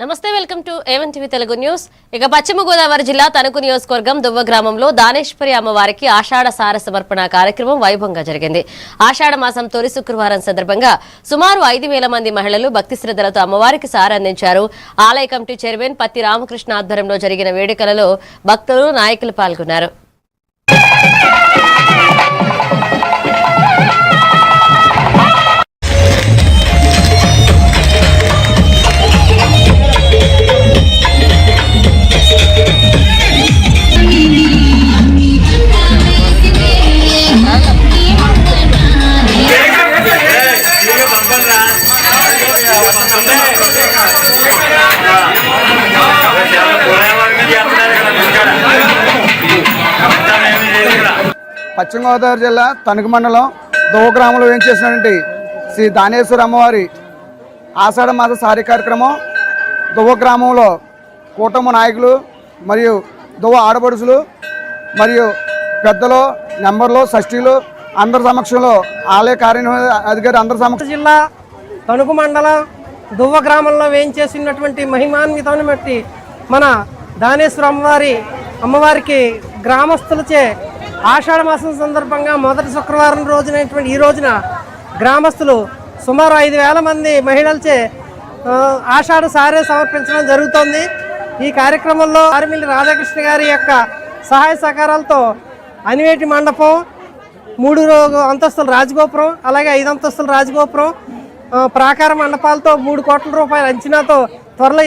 నమస్తే, welcome to A1 TV Telugu news. ఇక పశ్చిమ గోదావరి జిల్లా తణుకు నియోజకవర్గం దువ్వ గ్రామంలో దానేశ్వరి అమ్మవారికి ఆషాఢ సార సమర్పణ కార్యక్రమం వైభవంగా జరిగింది. ఆషాఢ మాసం తొలి శుక్రవారం సందర్భంగా సుమారు 5,000 మంది మహిళలు భక్తి శ్రద్ధలతో అమ్మవారికి సార అందించారు. ఆలయ కమిటీ చైర్మన్ పత్తి రామకృష్ణ ఆధ్వర్యంలో జరిగిన వేడుకలలో భక్తులు, నాయకులు పాల్గొన్నారు. పశ్చిమ గోదావరి జిల్లా తణుకు మండలం దువ్వ గ్రామంలో వేయించేసినటువంటి శ్రీ దానేశ్వరి అమ్మవారి ఆషాఢ మాస సారీ కార్యక్రమం దువ్వ గ్రామంలో కూటమి నాయకులు మరియు దువ్వ ఆడపడుచులు మరియు పెద్దలు, నెంబర్లు, షష్ఠీలు అందరి సమక్షంలో ఆలయ కార్యనిర్వహణ అందరి సమక్షంలో జిల్లా తణుకు మండలం దువ్వ గ్రామంలో వేయించేసినటువంటి మహిమాన్వితాన్ని బట్టి మన దానేశ్వరి అమ్మవారికి గ్రామస్తులచే ఆషాఢ మాసం సందర్భంగా మొదటి శుక్రవారం రోజునటువంటి ఈ రోజున గ్రామస్తులు సుమారు 5,000 మంది మహిళలచే ఆషాఢ సారే సమర్పించడం జరుగుతోంది. ఈ కార్యక్రమంలో ఆర్మిల్లి రాధాకృష్ణ గారి యొక్క సహాయ సహకారాలతో అనివేటి మండపం, 3 అంతస్తుల రాజగోపురం, అలాగే 5 అంతస్తుల రాజగోపురం, ప్రాకార మండపాలతో 3 కోట్ల రూపాయల అంచనాతో త్వరలో